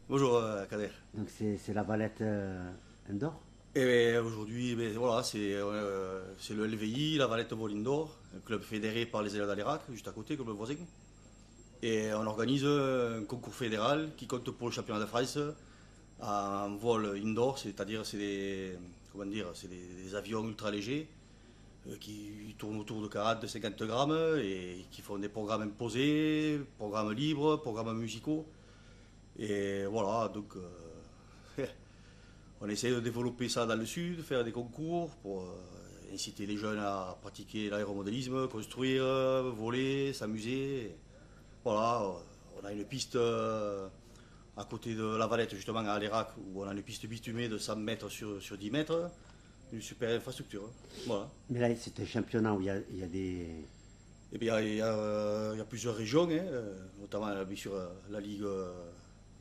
Bonjour Kader. Donc c'est la Valette Indoor. Et aujourd'hui, voilà, c'est le LVI, la Valette Vol Indoor, un club fédéré par les élèves d'Alérac, juste à côté, comme le voisin. Et on organise un concours fédéral qui compte pour le championnat de France en vol indoor, c'est-à-dire comment dire, des avions ultra légers qui tournent autour de 40-50 grammes et qui font des programmes imposés, programmes libres, programmes musicaux. Et voilà, donc on essaie de développer ça dans le sud, faire des concours pour inciter les jeunes à pratiquer l'aéromodélisme, construire, voler, s'amuser. Voilà, on a une piste à côté de la Valette, justement à Alérac, où on a une piste bitumée de 100 mètres sur 10 mètres. Une super infrastructure. Voilà. Mais là, c'est un championnat où il y a des. Et bien, il y a plusieurs régions, hein, notamment bien sûr la Ligue,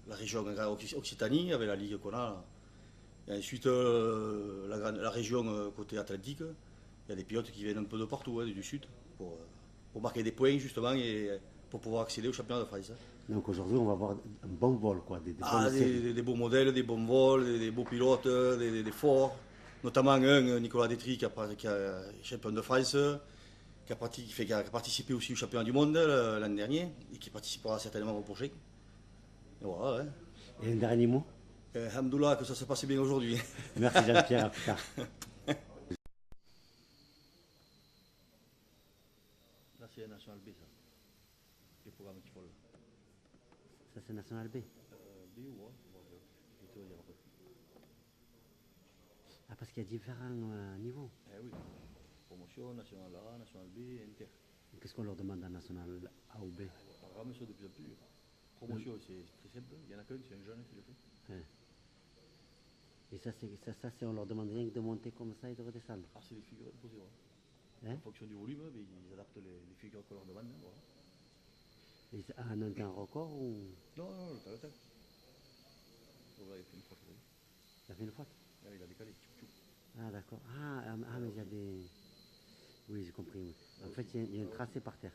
la région Occitanie, avec la Ligue qu'on a. Et ensuite, la région côté Atlantique, il y a des pilotes qui viennent un peu de partout, hein, du sud, pour marquer des points justement et pour pouvoir accéder au championnat de France, hein. Donc aujourd'hui, on va avoir un bon vol, quoi, des bonnes Ah, séries. des beaux modèles, des bons vols, des beaux pilotes, des forts. Notamment un, Nicolas Détry, qui est champion de France, qui a participé aussi au championnat du monde l'an dernier et qui participera certainement au prochain. Et voilà, hein. Et un dernier mot. Alhamdoulilah que ça se passe bien aujourd'hui. Merci Jean-Pierre, à plus tard. Là, c'est National B, ça, les programmes qui font là. Ça, c'est National B. B ou A, je vais te dire après. Ah, parce qu'il y a différents niveaux. Eh oui, promotion, National A, National B, Inter. Qu'est-ce qu'on leur demande en National A ou B? Les programmes sont de plus en plus durs. Hum, Promotion, c'est très simple. Il y en a qu'un, c'est un jeune qui le fait. hein. Et ça, on leur demande rien que de monter comme ça et de redescendre. Ah, c'est les figures imposées, ouais. En Hein? fonction du volume, mais ils adaptent les figures qu'on leur demande, hein, voilà. En un temps record ou. Non, non, le temps. Oh, là, il fait une fois, Ça fait une fois? là, il a décalé. Tchou, tchou. Ah, d'accord. Là, Mais il y a aussi. des. Oui, j'ai compris. Oui. Là En fait, aussi. il y a un Là aussi. tracé par terre.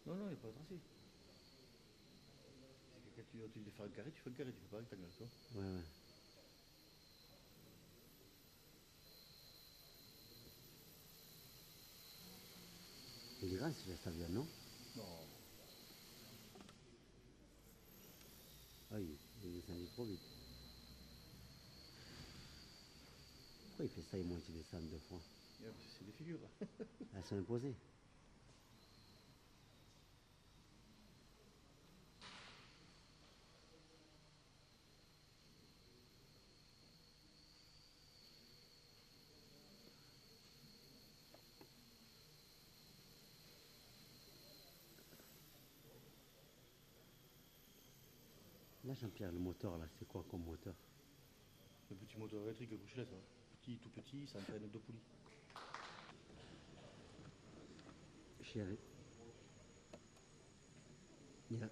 Non, non, il n'y a pas de tracé. C'est que quand tu fais un carré, tu fais un carré, tu fais pas un rectangle, toi. Ouais, ouais. Il est grand cet avion, non? Non, Ah, il est descendu trop vite. Pourquoi il fait ça et moi qui descend deux fois? c'est des figures. Elles sont imposées. Là, Jean-Pierre, le moteur, là, c'est quoi comme moteur? Un petit moteur électrique couchelet, ça. Petit, tout petit, ça entraîne deux poulies. Chérie. Il y a-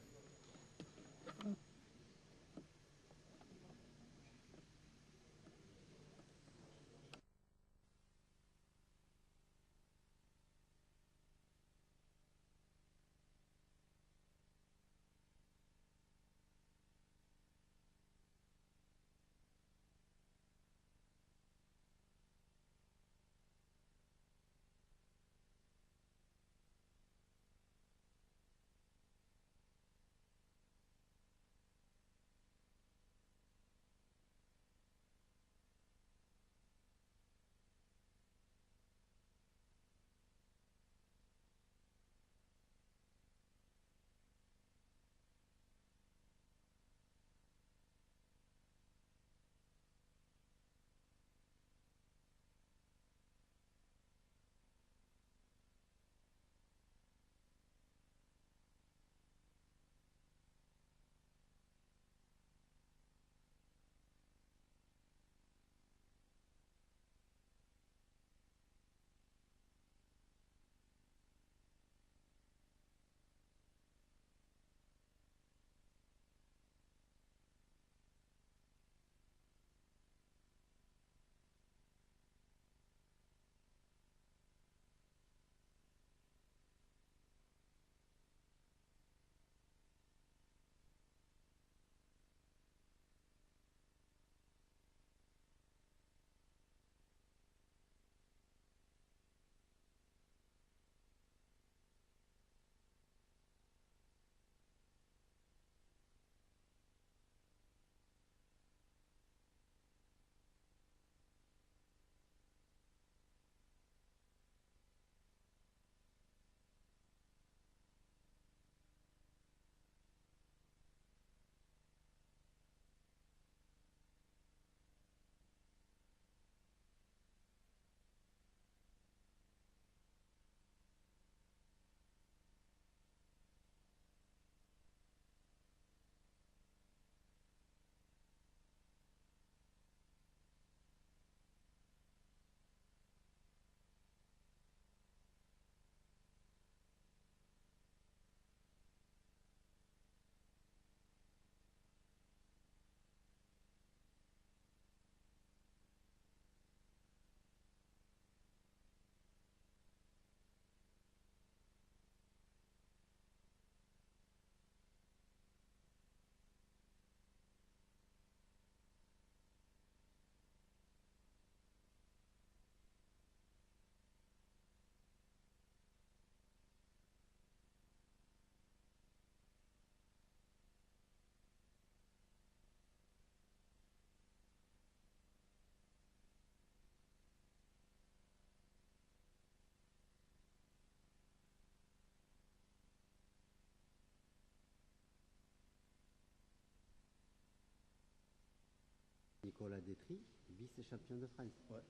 Nicolas Détry, vice-champion de France. Ouais.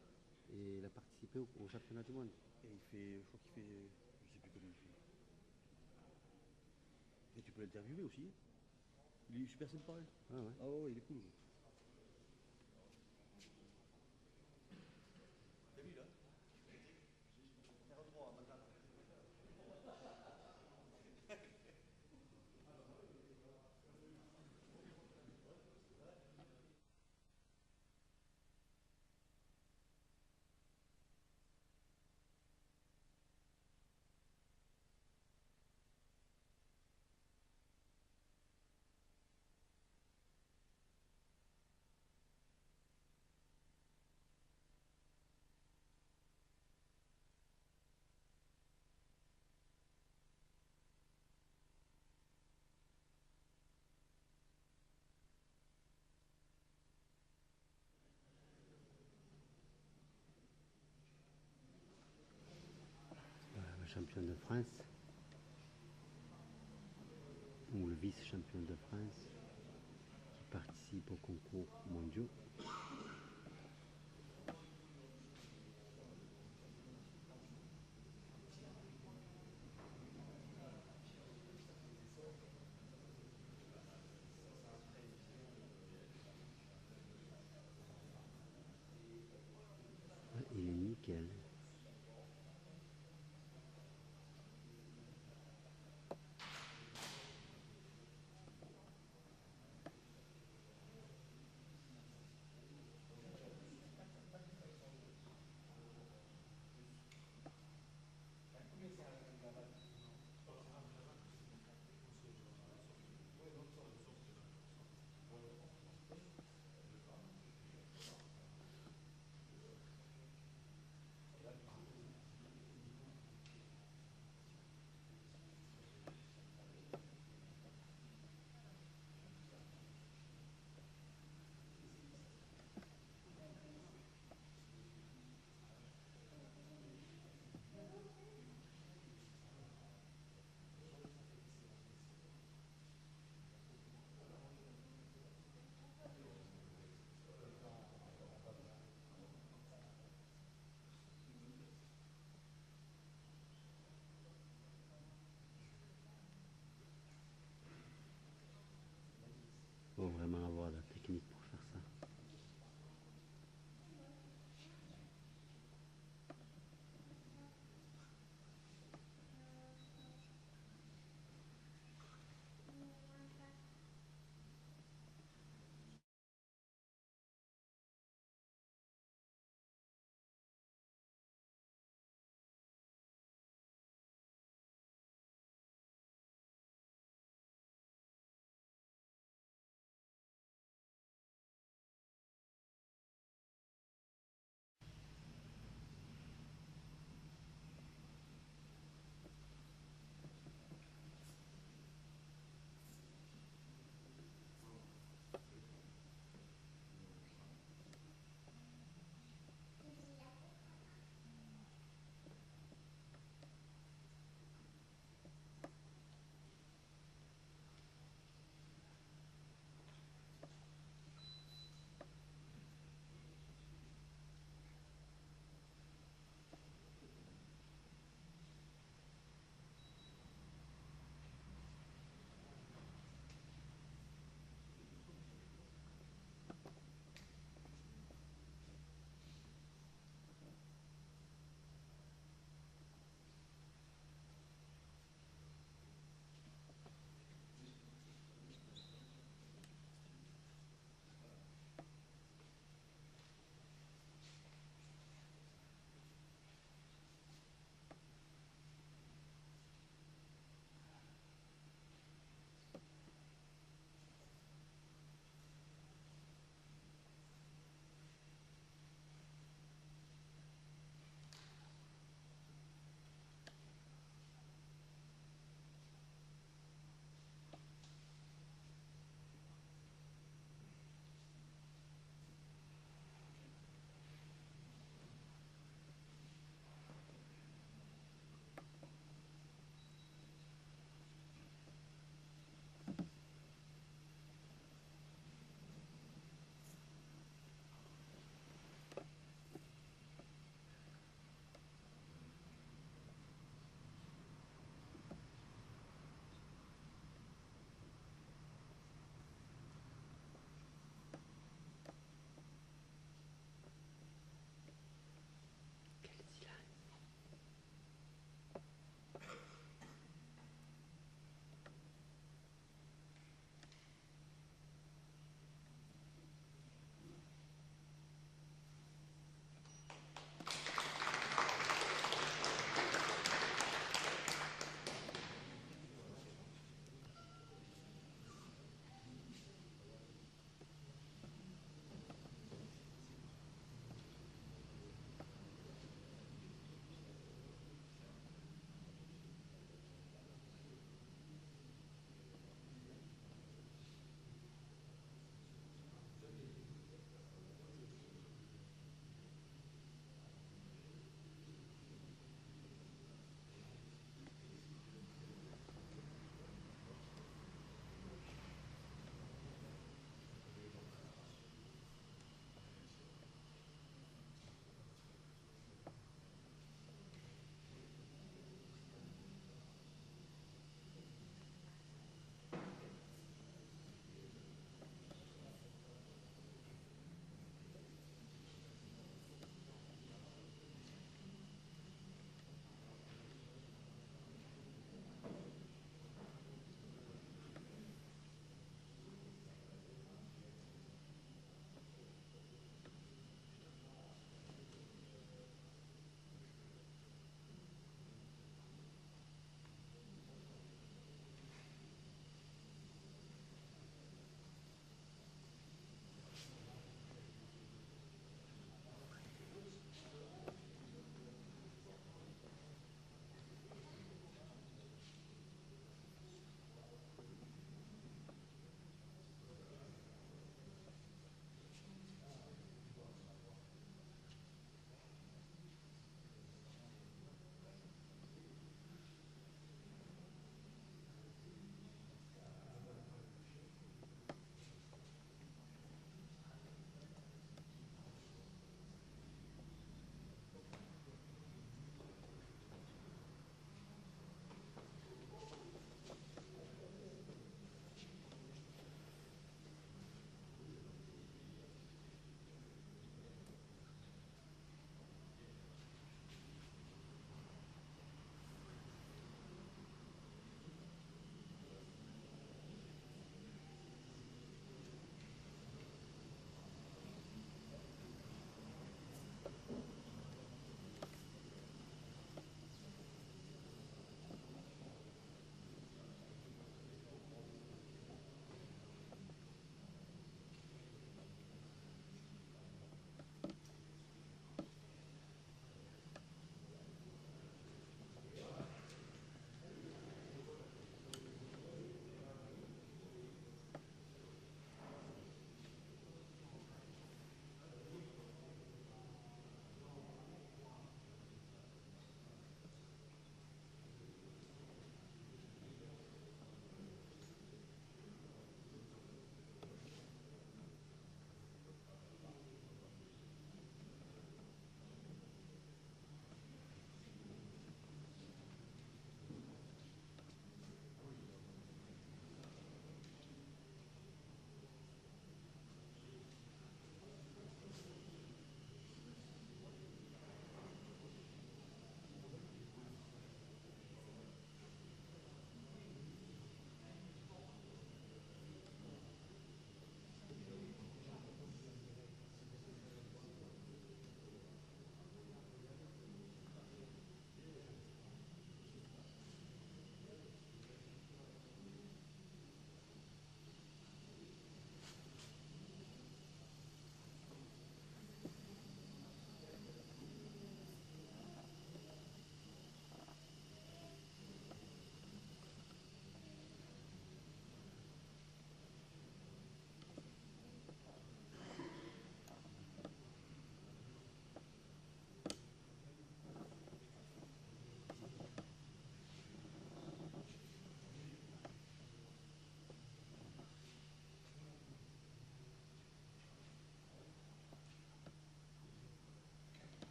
Et il a participé au championnat du monde. Et il fait, je crois qu'il fait, je sais plus combien il fait. Et tu peux l'interviewer aussi. Il est super sympa. Hein. Ah ouais. Ah ouais, il est cool. T'as vu là? Voilà, le champion de France, ou le vice-champion de France, qui participe aux concours mondiaux. Ah, il est nickel.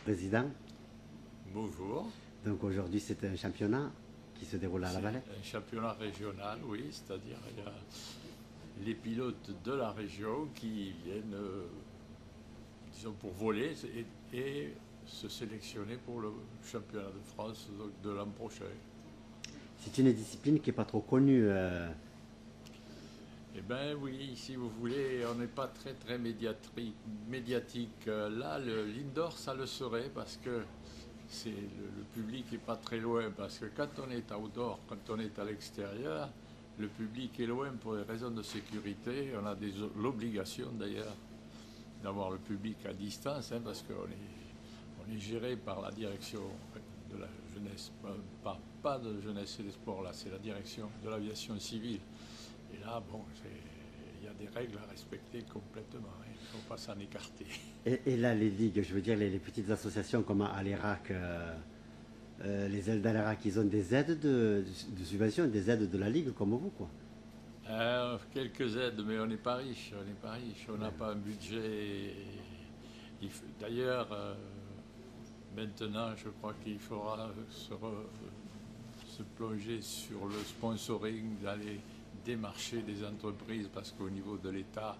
Président. Bonjour. Donc aujourd'hui, c'est un championnat qui se déroule à La Valette. Un championnat régional, oui, c'est-à-dire il y a les pilotes de la région qui viennent, disons, pour voler et se sélectionner pour le championnat de France donc, de l'an prochain. C'est une discipline qui n'est pas trop connue. Eh bien oui, si vous voulez, on n'est pas très médiatique. Là, l'indoor, ça le serait parce que le public n'est pas très loin. Parce que quand on est outdoor, quand on est à l'extérieur, le public est loin pour des raisons de sécurité. On a l'obligation d'ailleurs d'avoir le public à distance hein, parce qu'on est géré par la direction de la jeunesse, pas de jeunesse et des sports, là, c'est la direction de l'aviation civile. Et là, bon, il y a des règles à respecter complètement. Hein. Il ne faut pas s'en écarter. Et là, les ligues, je veux dire, les petites associations comme Alérac, les ailes d'Alérac, ils ont des aides de subvention, des aides de la ligue comme vous, quoi. Quelques aides, mais on n'est pas riche. On n'a pas un budget. D'ailleurs, maintenant, je crois qu'il faudra se plonger sur le sponsoring, d'aller démarcher des entreprises parce qu'au niveau de l'État,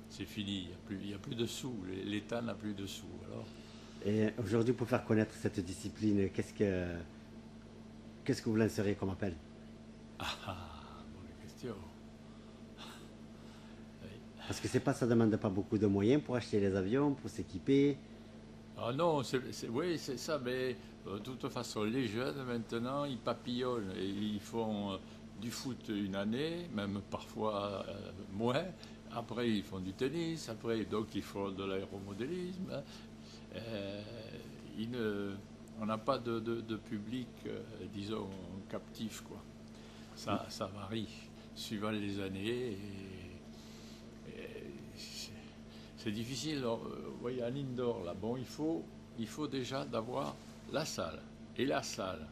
c'est fini. Il n'y a plus de sous. L'État n'a plus de sous. Alors. Et aujourd'hui, pour faire connaître cette discipline, qu'est-ce que vous lanceriez comme appel? Bonne question. Parce que ça demande pas beaucoup de moyens pour acheter les avions, pour s'équiper. Ah non, oui, c'est ça, mais de toute façon, les jeunes, maintenant, ils papillonnent et ils font du foot une année, même parfois moins. Après, ils font du tennis, après, donc, ils font de l'aéromodélisme. On n'a pas de public, disons, captif, quoi. Ça varie suivant les années. C'est difficile. Vous voyez, à l'indoor, là, bon, il faut déjà d'avoir la salle. Et la salle,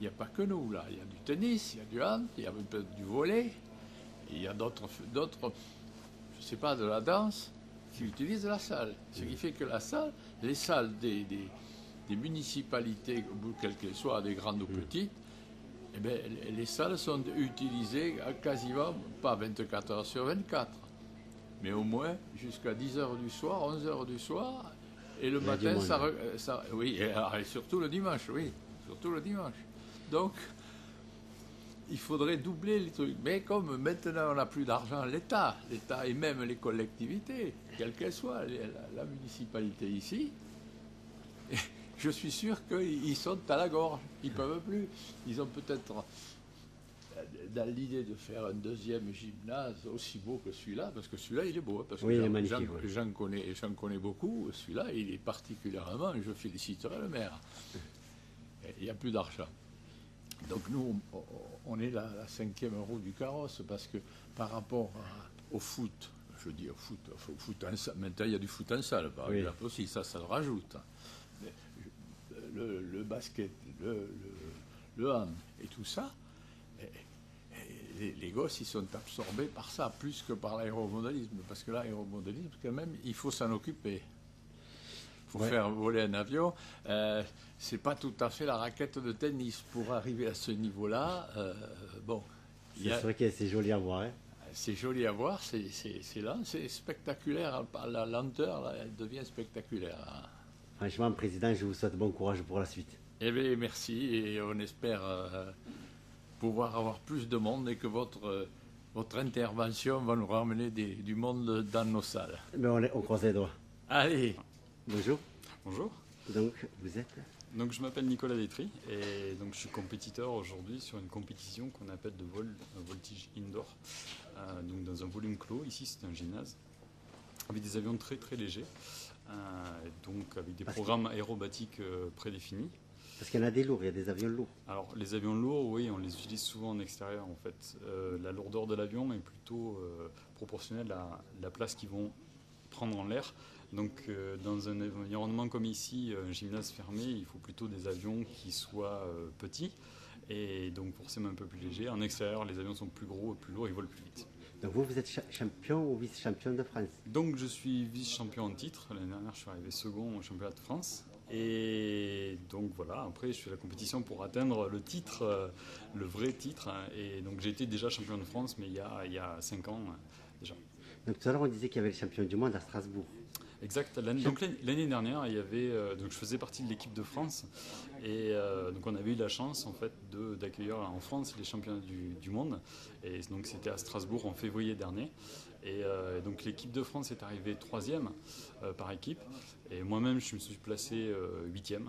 il n'y a pas que nous, là. Il y a du tennis, il y a du hand, il y a un peu du volley. Il y a d'autres, je ne sais pas, de la danse, qui utilisent la salle. Ce qui fait que la salle, les salles des municipalités, quelles qu'elles soient, des grandes ou petites, eh bien, les salles sont utilisées quasiment, pas 24 heures sur 24, mais au moins jusqu'à 10 heures du soir, 11 heures du soir, et le matin, oui, et surtout le dimanche, oui, surtout le dimanche. Donc, il faudrait doubler les trucs. Mais comme maintenant on n'a plus d'argent, l'État et même les collectivités, quelles qu'elles soient, la municipalité ici, je suis sûr qu'ils sont à la gorge, ils ne peuvent plus. Ils ont peut-être dans l'idée de faire un deuxième gymnase aussi beau que celui-là, parce que celui-là il est beau, parce oui, que j'en connais beaucoup, celui-là il est particulièrement, je féliciterai le maire. Il n'y a plus d'argent. Donc nous, on est la cinquième roue du carrosse, parce que par rapport au foot, je dis au foot en salle, maintenant il y a du foot en salle, par exemple aussi, ça le rajoute. Mais le basket, le hand et tout ça, les gosses, ils sont absorbés par ça, plus que par l'aéromodélisme, parce que l'aéromodélisme, quand même, il faut s'en occuper. Pour faire voler un avion, c'est pas tout à fait la raquette de tennis. Pour arriver à ce niveau-là, bon. C'est vrai que c'est joli à voir. Hein. C'est joli à voir, c'est lent, c'est spectaculaire. La lenteur, là, elle devient spectaculaire. Franchement, Président, je vous souhaite bon courage pour la suite. Eh bien, merci, et on espère pouvoir avoir plus de monde et que votre intervention va nous ramener du monde dans nos salles. Mais on croise les doigts. Allez. Bonjour. Bonjour. Donc, vous êtes? Donc, je m'appelle Nicolas Détry et donc je suis compétiteur aujourd'hui sur une compétition qu'on appelle de voltige indoor. Donc dans un volume clos, ici c'est un gymnase, avec des avions très très légers, donc avec des programmes aérobatiques prédéfinis. Parce qu'il y en a des lourds, il y a des avions lourds. Alors les avions lourds, oui, on les utilise souvent en extérieur en fait. La lourdeur de l'avion est plutôt proportionnelle à la place qu'ils vont prendre en l'air. Donc dans un environnement comme ici, un gymnase fermé, il faut plutôt des avions qui soient petits et donc forcément un peu plus légers. En extérieur, les avions sont plus gros et plus lourds, ils volent plus vite. Donc vous êtes champion ou vice-champion de France? Donc je suis vice-champion en titre. L'année dernière, je suis arrivé second au championnat de France. Et donc voilà, après je fais la compétition pour atteindre le titre, le vrai titre. Et donc j'ai été déjà champion de France, mais il y a 5 ans déjà. Donc tout à l'heure on disait qu'il y avait le champion du monde à Strasbourg. Exact. Donc l'année dernière, il y avait donc je faisais partie de l'équipe de France et donc on avait eu la chance en fait d'accueillir en France les championnats du monde et donc c'était à Strasbourg en février dernier et donc l'équipe de France est arrivée 3e par équipe et moi-même je me suis placé 8e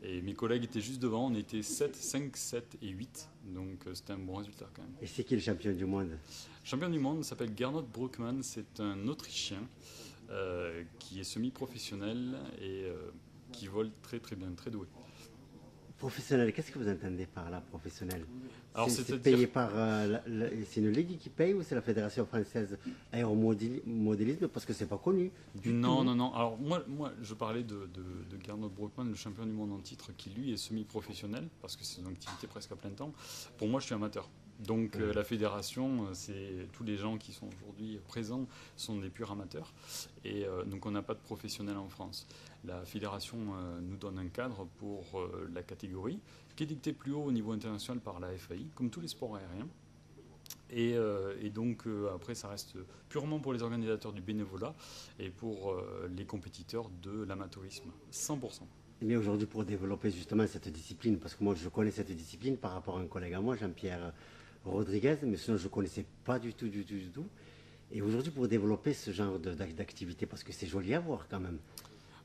et mes collègues étaient juste devant, on était 7, 5, 7 et 8 donc c'était un bon résultat quand même. Et c'est qui le champion du monde? Le champion du monde s'appelle Gernot Bruckmann, c'est un Autrichien. Qui est semi-professionnel et qui vole très très bien, très doué. Professionnel, qu'est-ce que vous entendez par là, professionnel? Alors, c'est payé par... c'est une ligue qui paye ou c'est la Fédération française aéromodélisme? Parce que c'est pas connu du tout. Non. Alors moi je parlais de Gernot Bruckmann, le champion du monde en titre, qui lui est semi-professionnel, parce que c'est une activité presque à plein temps. Pour moi, je suis amateur. Donc la fédération, c'est tous les gens qui sont aujourd'hui présents sont des purs amateurs. Et donc on n'a pas de professionnels en France. La fédération nous donne un cadre pour la catégorie, qui est dicté plus haut au niveau international par la FAI, comme tous les sports aériens. Et donc après ça reste purement pour les organisateurs du bénévolat et pour les compétiteurs de l'amateurisme, 100%. Mais aujourd'hui, pour développer justement cette discipline, parce que moi je connais cette discipline par rapport à un collègue à moi, Jean-Pierre Rodriguez, mais sinon je ne connaissais pas du tout. Et aujourd'hui, pour développer ce genre d'activité, parce que c'est joli à voir quand même,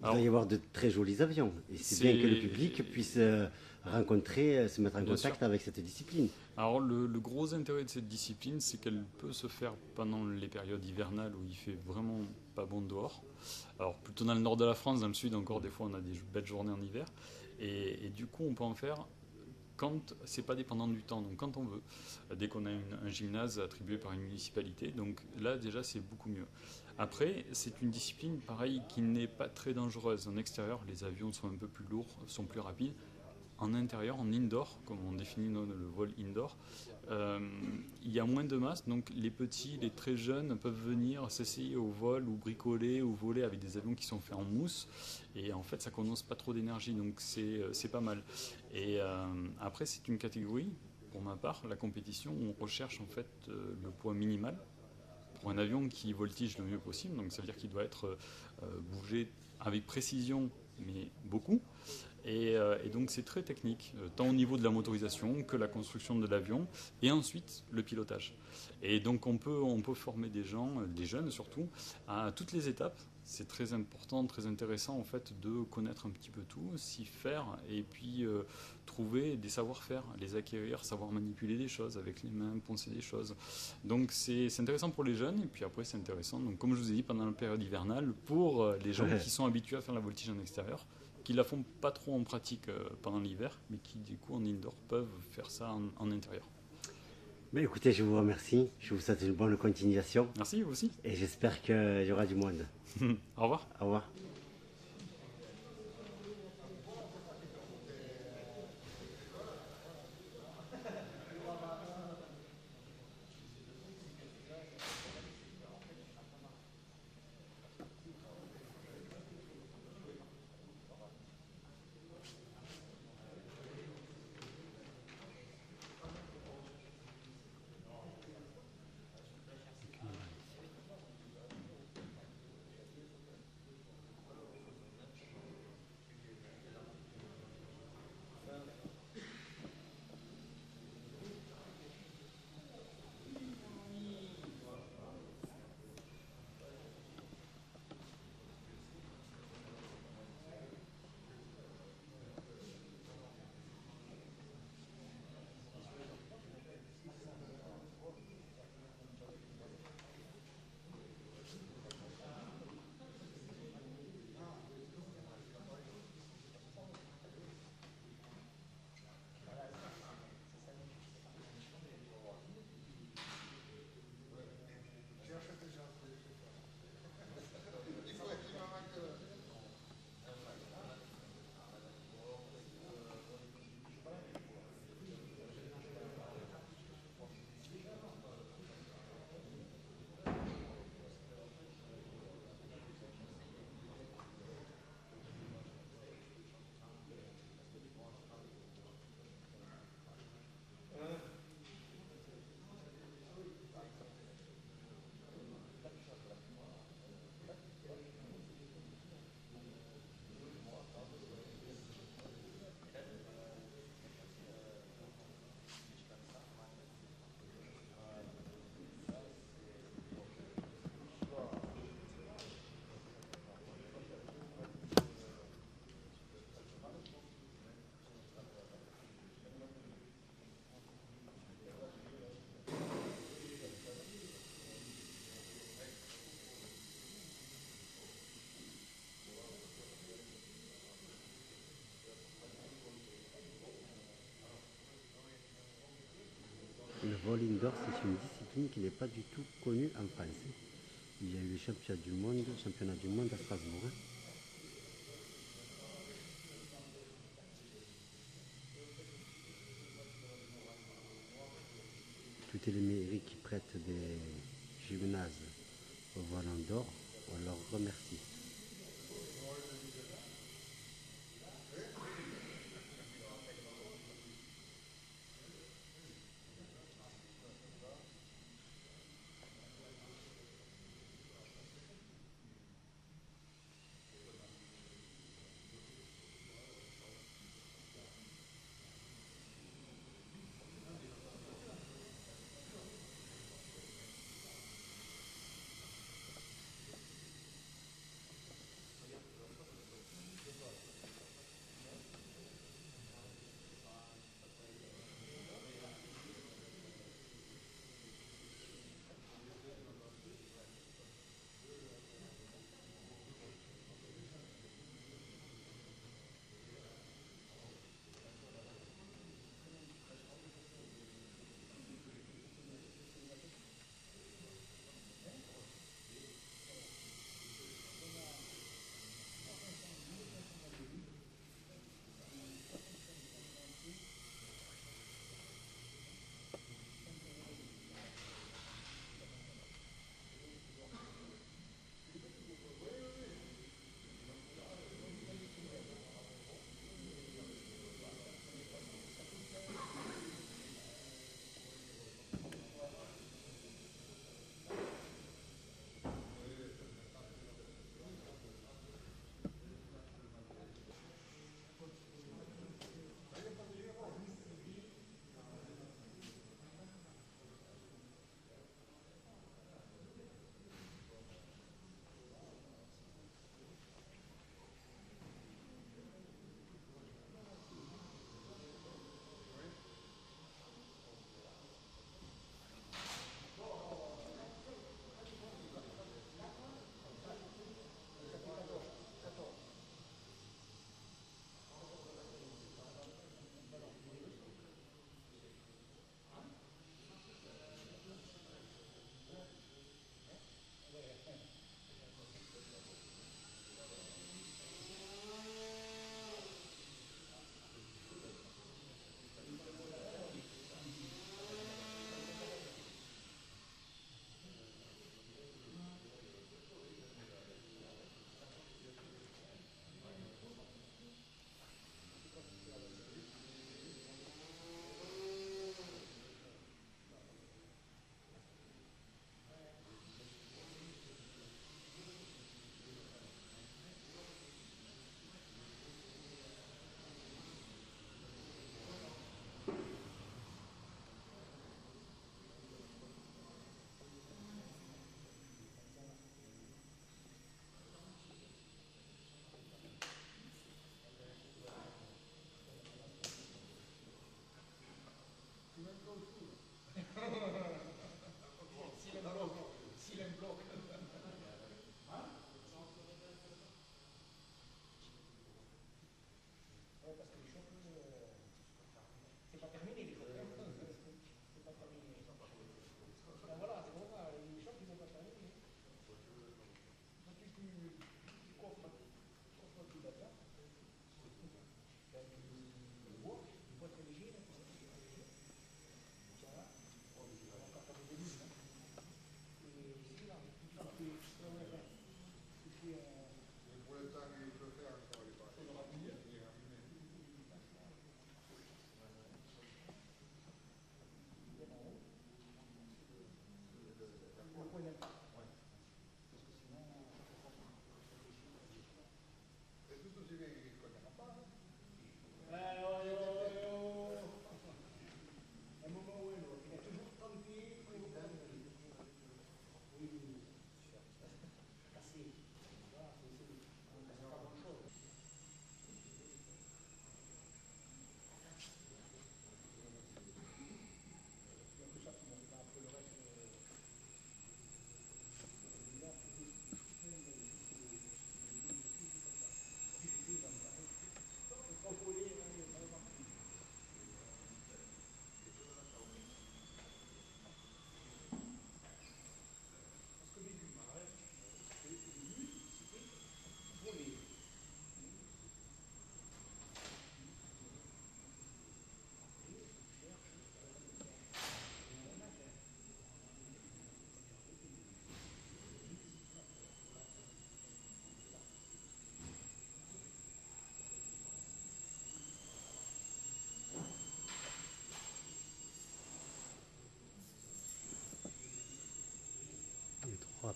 il doit y avoir de très jolis avions. Et c'est bien que le public puisse se mettre en contact avec cette discipline. Alors le gros intérêt de cette discipline, c'est qu'elle peut se faire pendant les périodes hivernales où il fait vraiment pas bon dehors. Alors plutôt dans le nord de la France, dans le sud encore, des fois on a des belles journées en hiver. Et du coup, on peut en faire quand c'est pas dépendant du temps, donc quand on veut, dès qu'on a un gymnase attribué par une municipalité, donc là déjà c'est beaucoup mieux. Après, c'est une discipline pareil qui n'est pas très dangereuse. En extérieur, les avions sont un peu plus lourds, sont plus rapides. En intérieur, en indoor, comme on définit le vol indoor, il y a moins de masse, donc les petits, les très jeunes peuvent venir s'essayer au vol ou bricoler ou voler avec des avions qui sont faits en mousse et en fait ça ne condense pas trop d'énergie, donc c'est pas mal. Et après c'est une catégorie, pour ma part, la compétition où on recherche en fait le poids minimal pour un avion qui voltige le mieux possible, donc ça veut dire qu'il doit être bougé avec précision mais beaucoup. Et donc c'est très technique, tant au niveau de la motorisation que la construction de l'avion, et ensuite le pilotage. Et donc on peut former des gens, des jeunes surtout, à toutes les étapes. C'est très important, très intéressant en fait de connaître un petit peu tout, s'y faire, et puis trouver des savoir-faire, les acquérir, savoir manipuler des choses avec les mains, poncer des choses. Donc c'est intéressant pour les jeunes, et puis après c'est intéressant, donc, comme je vous ai dit, pendant la période hivernale, pour les gens qui sont habitués à faire la voltige en extérieur, qui ne la font pas trop en pratique pendant l'hiver, mais qui du coup en indoor peuvent faire ça en intérieur. Mais écoutez, je vous remercie, je vous souhaite une bonne continuation. Merci, vous aussi. Et j'espère qu'il y aura du monde. Au revoir. Au revoir. vol indoor, c'est une discipline qui n'est pas du tout connue en France. Il y a eu le championnat du monde à Strasbourg. Hein. Toutes les mairies qui prêtent des gymnases au vol indoor, on leur remercie.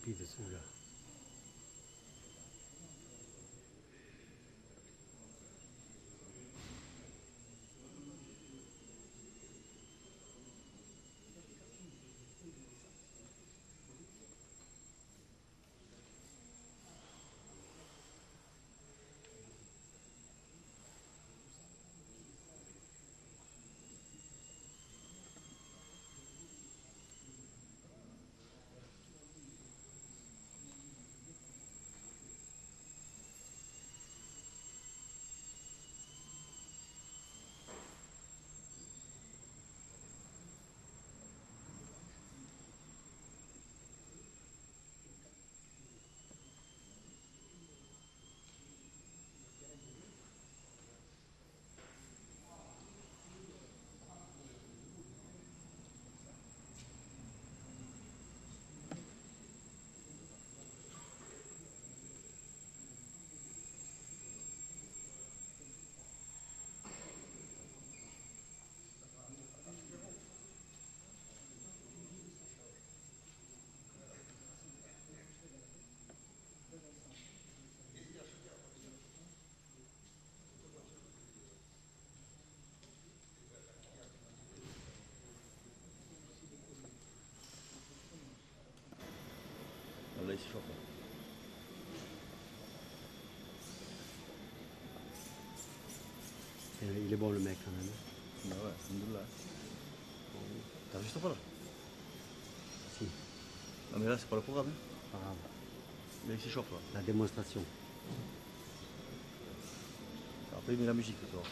rempli dessous là. Là, il s'échauffe. Il est bon le mec quand même. Bah ouais, alhamdoulilah. T'as juste pas là? Si, Non mais là c'est pas le programme. Hein. pas grave. Là il s'échauffe là. La démonstration. Après il met la musique, tu vois.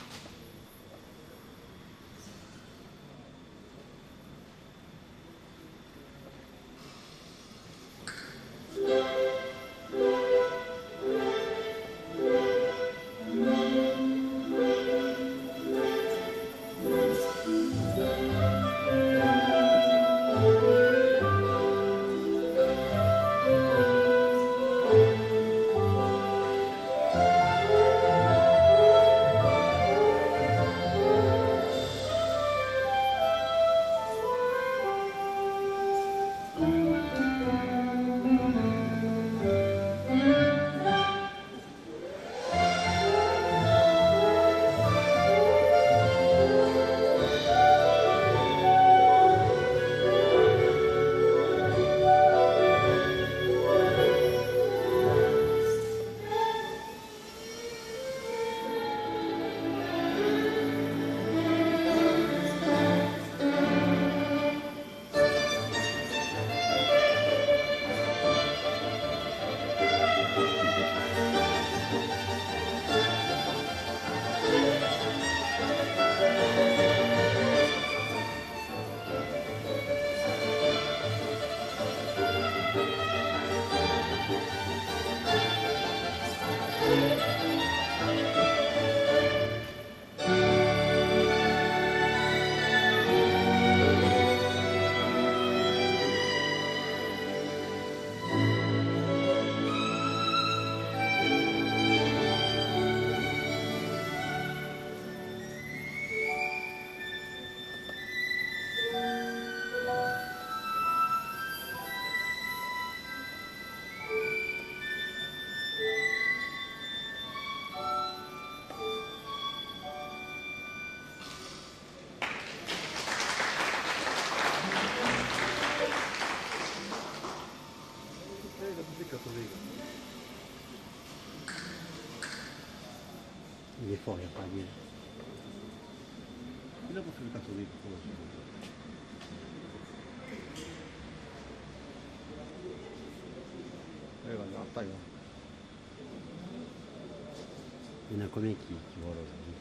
Il est fort, il n'y a pas à dire. Il a pas fait le catholique. Taille. Il y en a combien qui volent aujourd'hui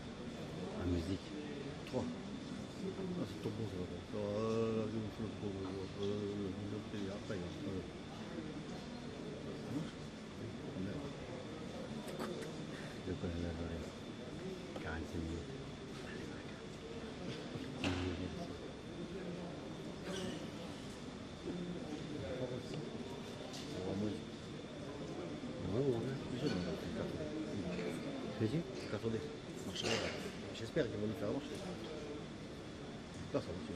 en musique? 3. Ah, c'est trop bon ça. De quoi je l'avais 45 minutes. J'espère qu'ils vont nous faire marcher. J'espère ça va se faire.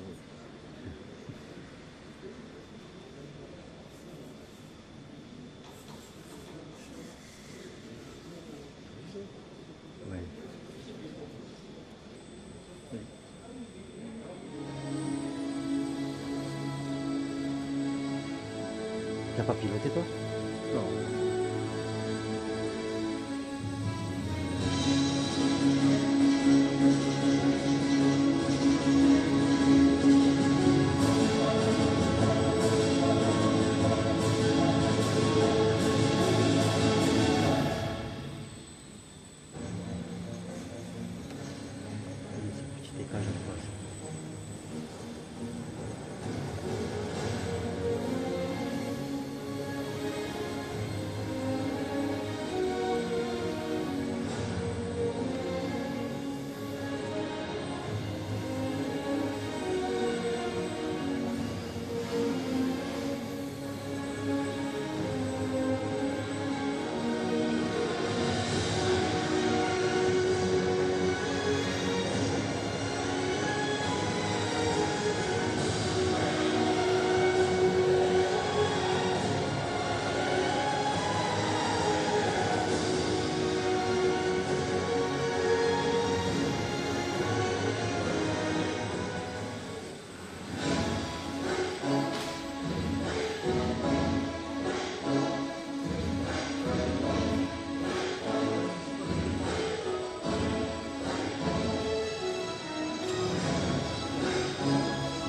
T'as pas piloté toi? Non. Ce petit écage à toi, ça.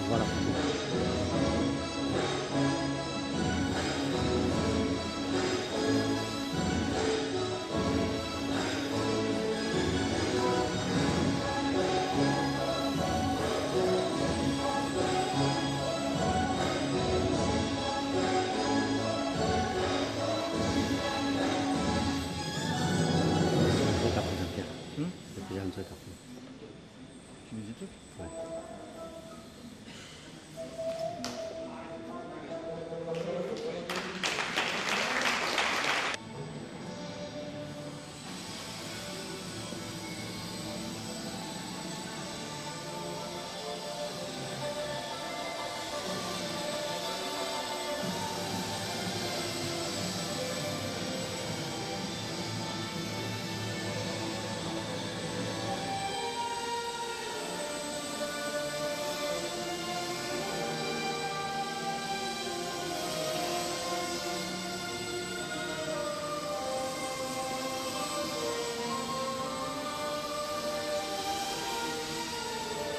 Voilà. Un truc après, Jean-Pierre. C'est déjà un truc après. Tu me dis des trucs? Ouais.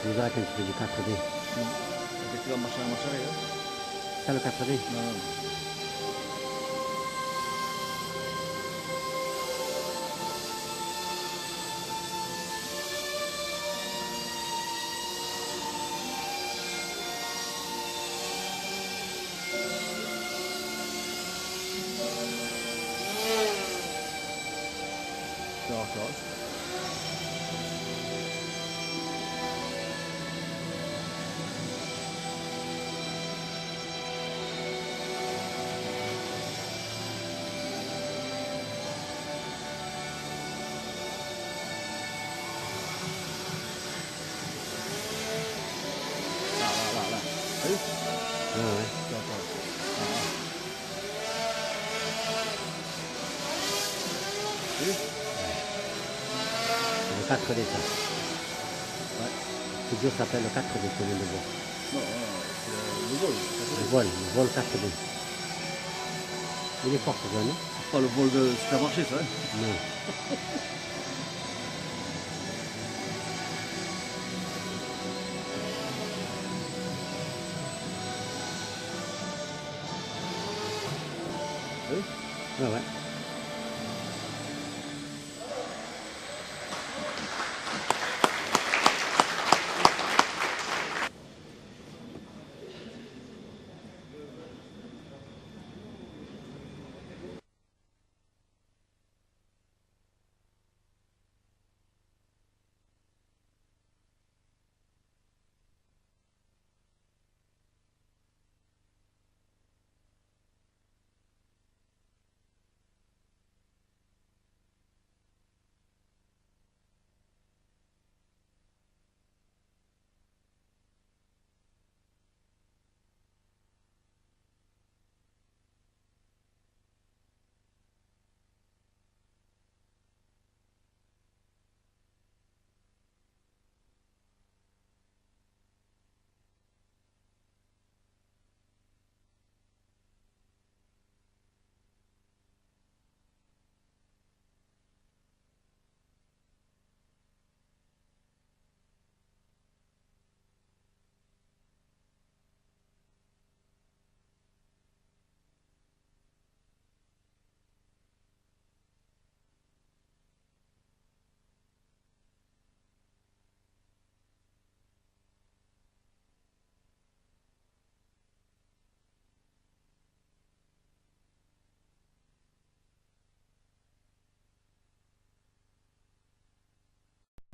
Tu nous verras quand tu fais du 4D. Avec la machin, hein? Ça le 4D? Non, non. Ça va, ça va. Là. T'as vu? Ouais, ouais. Ça va, ça va. T'as vu? C'est le 4D ça. Ouais. Le studio s'appelle le 4D, tu viens de voir. Non, c'est le vol. Le vol 4D. Il est fort ce jeu, non? C'est pas le vol de supermarché, ça, hein? Non. T'as vu? Ouais, ouais.